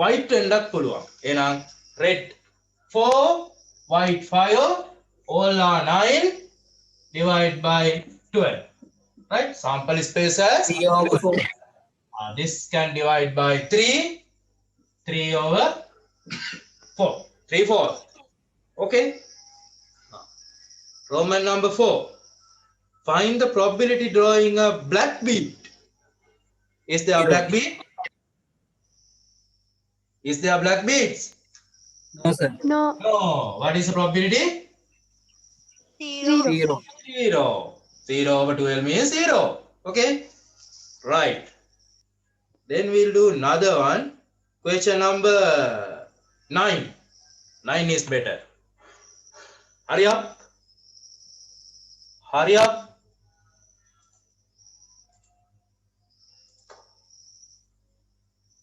Speaker 1: white වෙන්නත් පුළුවන්. එහෙනම් red 4, white 5, all are 9, divide by 12. Right? Sample space as
Speaker 3: 3/4.
Speaker 1: this can divide by 3, 3/4. 3/4. Okay. Roman number 4. Find the probability drawing a black bead. Is there a black bead? Is there black beads?
Speaker 3: No, sir.
Speaker 2: No.
Speaker 1: No. What is the probability?
Speaker 4: 0.
Speaker 3: 0.
Speaker 1: 0. 0/12 means 0. Okay. Right. Then we'll do another one. Question number 9. 9 is better. Hurry up. Hurry up.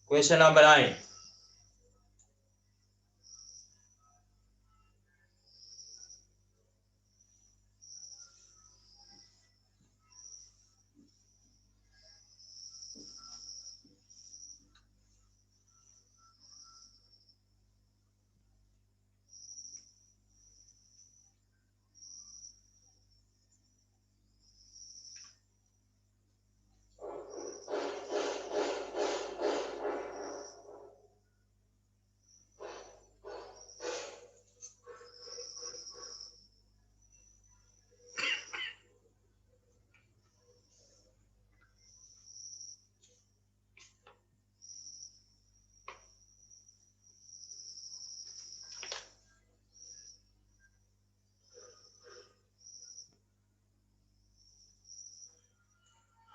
Speaker 1: Question number 9.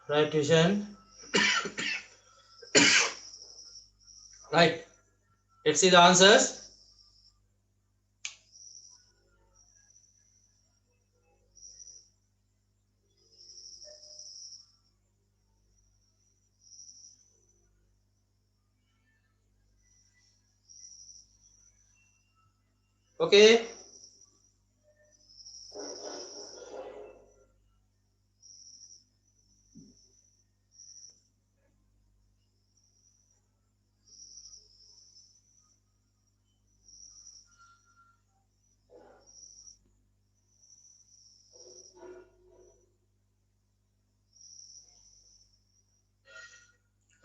Speaker 1: Right, tuition. Right. Let's see the answers. Okay.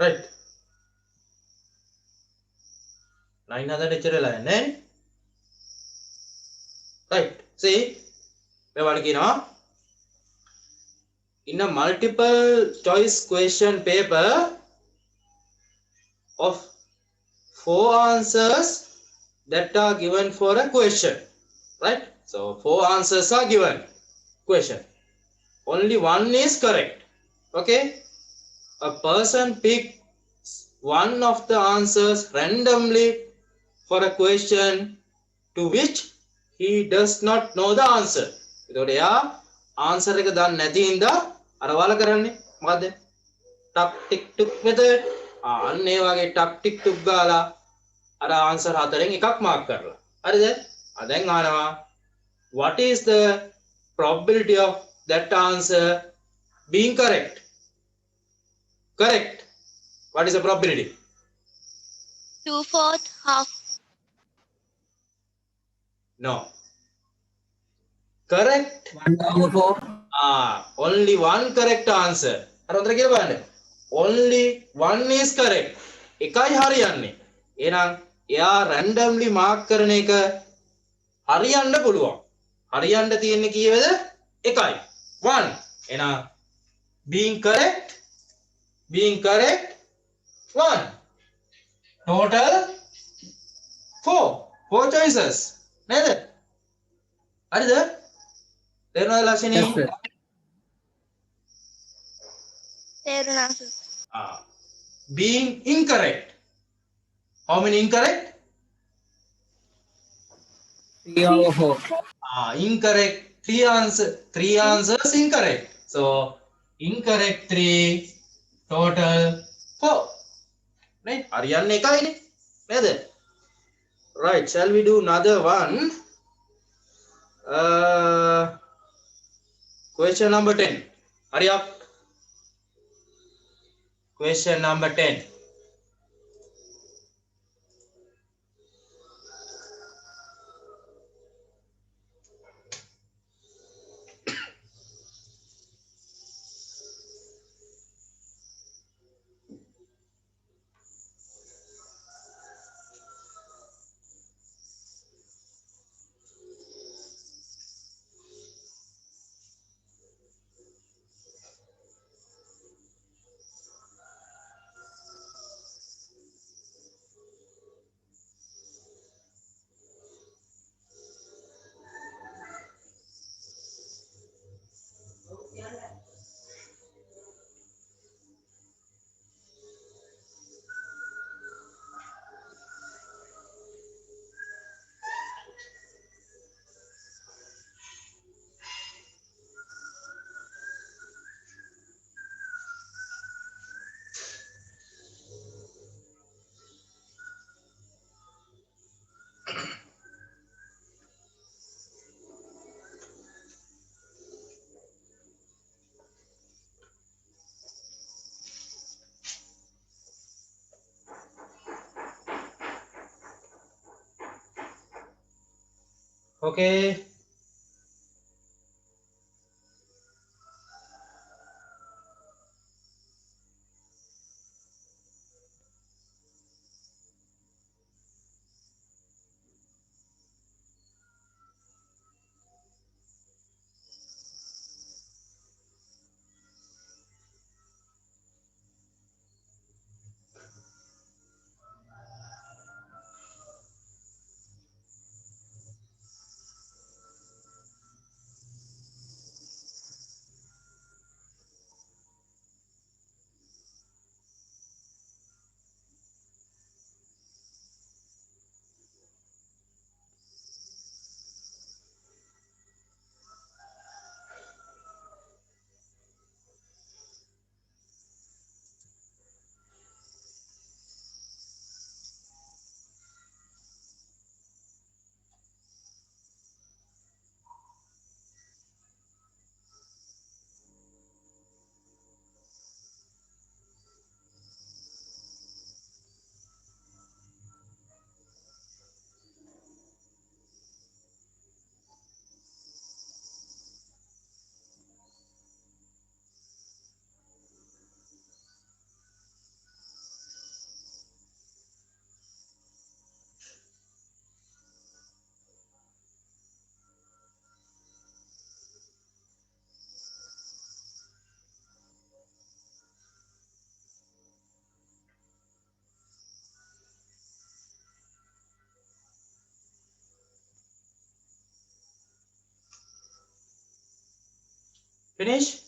Speaker 1: Right. 9 හදට එච්චර වෙලා යන්නේ නේ. Right. See. මේවට කියනවා in a multiple choice question paper of 4 answers that are given for a question, right? So 4 answers are given question, only one is correct. Okay, a person picks one of the answers randomly for a question to which he does not know the answer. එතකොට එයා answer එක දන්නේ නැති හින්දා අර වල කරන්නේ මොකද්ද? ටක් ටික් ටුක් method. අන්න ඒ වගේ ටක් ටික් ටුක් ගාලා අර answer හතරෙන් එකක් mark කරලා. හරිද? දැන් අහනවා what is the probability of that answer being correct? Correct. What is the probability?
Speaker 4: 2/4 half.
Speaker 1: No. correct.
Speaker 3: 1/4.
Speaker 1: Only one correct answer. අර උතර කියලා බලන්න. Only one is correct. එකයි හරියන්නේ. එහෙනම් එයා randomly mark කරන එක හරියන්න පුළුවන්. හරියන්න තියෙන්නේ කීයද? එකයි. 1. එහෙනම් being correct 1. Total 4 choices. නේද? හරිද? තේරුණාද ලක්ෂණී?
Speaker 3: Yes, sir.
Speaker 4: තේරුණා sir.
Speaker 1: Being incorrect. How many incorrect?
Speaker 3: 3/4.
Speaker 1: Incorrect. Three answers incorrect. So incorrect 3, total 4. Right? හරියන්නේ එකයිනේ. නේද? Right. Shall we do another one? Question number 10. Hurry up. Question number 10. Okay. Finish?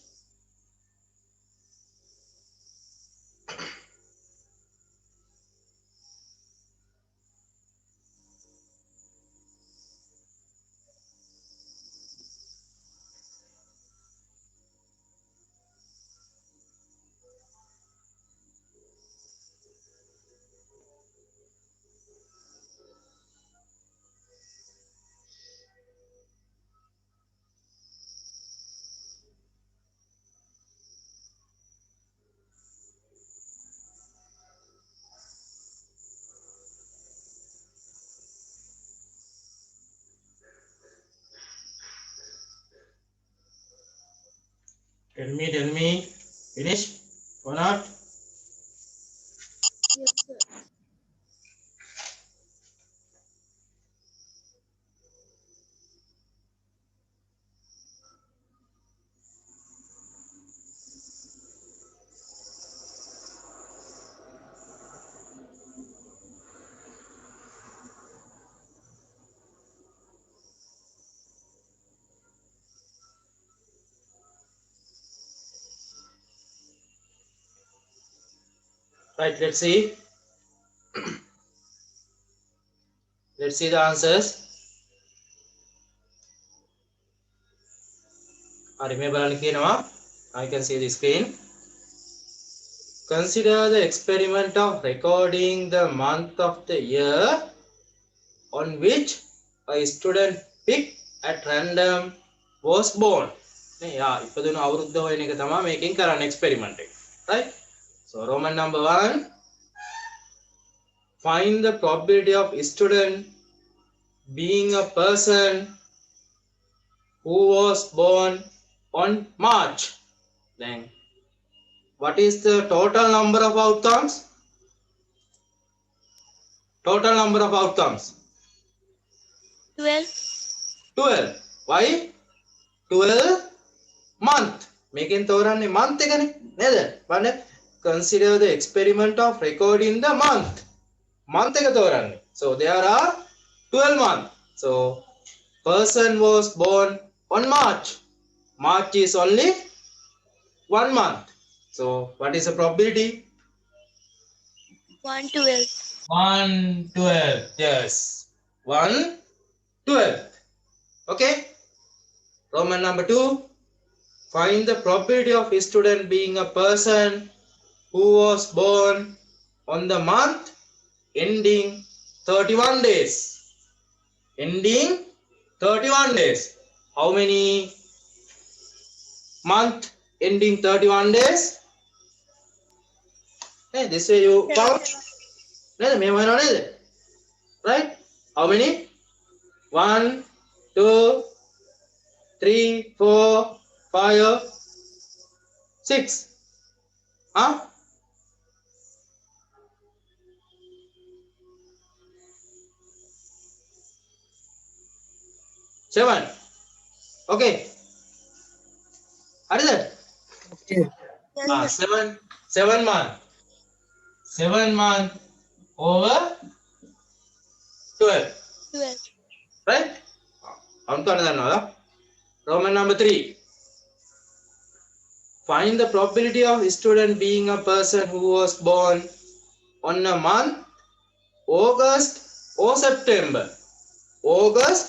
Speaker 1: Tell me. Finish or not?
Speaker 2: Yes, sir.
Speaker 1: Right, let's see. Let's see the answers. Remember, now I can see the screen. Consider the experiment of recording the month of the year on which a student picked at random was born. Yeah, ඉපදුණු අවුරුද්ද හොයන එක තමයි මේකෙන් කරන්න experiment එක. Right? So Roman number 1, find the probability of student being a person who was born on March. Then what is the total number of outcomes? Total number of outcomes
Speaker 4: 12.
Speaker 1: 12. Why? 12 month. මේකෙන් තෝරන්නේ month එකනේ නේද? බලන්න, consider the experiment of recording the month. Month එක තෝරන්නේ. So there are 12 months. So person was born on March. March is only 1 month. So what is the probability?
Speaker 4: 1/12.
Speaker 1: 1/12. Yes. 1/12. Okay. Roman number 2. Find the probability of a student being a person who was born on the month ending 31 days. Ending 31 days. How many month ending 31 days? Hey, this way you count. Right? How many? 1, 2, 3, 4, 5, 6. Huh? Seven. Okay. What is that?
Speaker 3: Okay.
Speaker 4: Yes, sir.
Speaker 1: 7 month. 7 month over 12.
Speaker 4: 12.
Speaker 1: Right? Roman number 3. Find the probability of a student being a person who was born on a month August or September. August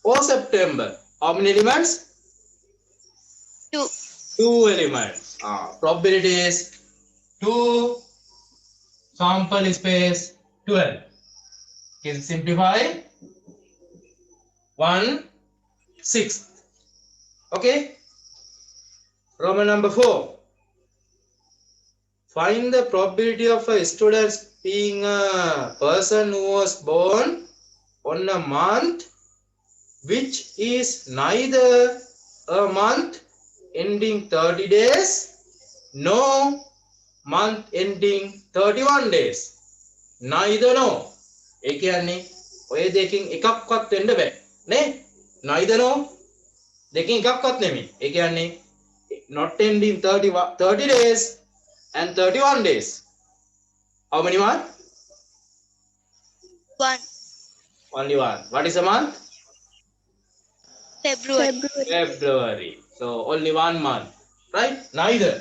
Speaker 1: or September. How many elements?
Speaker 4: 2.
Speaker 1: 2 elements. Probability is 2 sample space 12. Can simplify 1/6. Okay. Roman number 4. Find the probability of a student being a person who was born on a month which is neither a month ending 30 days nor month ending 31 days. Neither no. ඒ කියන්නේ ඔය දෙකකින් එකක්වත් වෙන්න බෑ නේ? Neither no. දෙකකින් එකක්වත් නෙමෙයි. ඒ කියන්නේ not ending 30 days and 31 days. How many months?
Speaker 4: 1.
Speaker 1: Only one. What is a month?
Speaker 4: February.
Speaker 1: February. So only 1 month, right? Neither.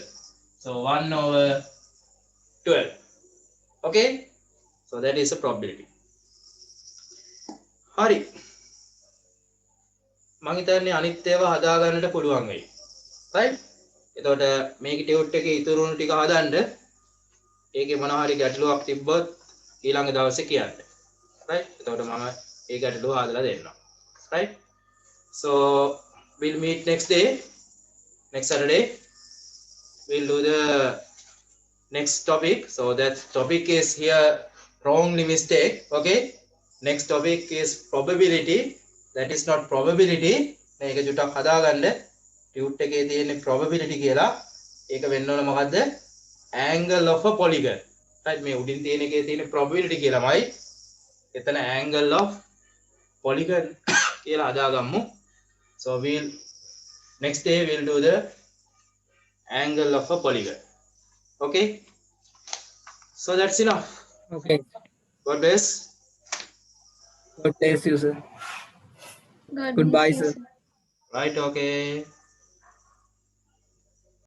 Speaker 1: So 1/12. Okay. So that is a probability. Hari. මම හිතන්නේ අනිත් ඒවා හදා ගන්නට පුළුවන් වෙයි. right? එතකොට මේක ටියුට් එකේ ඉතුරුණු ටික හදන්න ඒකේ මොනවා හරි ගැටලුවක් තිබ්බොත් ඊළඟ දවසේ කියන්න. right? එතකොට මම ඒ ගැටලුව හදලා දෙන්නම්. right? So we'll meet next day, next Saturday. We'll do the next topic. So that topic is here wrongly mistake. Okay. Next topic is probability. That is not probability. මේක චුට්ටක් හදාගන්න ටියුට් එකේ තියෙන probability කියලා ඒක වෙන්න ඕන මොකද්ද angle of a polygon right මේ උඩින් තියෙන එකේ තියෙන probability කියලාමයි එතන angle of polygon කියලා හදාගමු so we'll next day we'll do the angle of a polygon okay so that's enough
Speaker 3: Okay.
Speaker 1: god bless
Speaker 3: God bless you, sir.
Speaker 2: God
Speaker 3: Goodbye,
Speaker 2: bless you,
Speaker 3: sir.
Speaker 1: right okay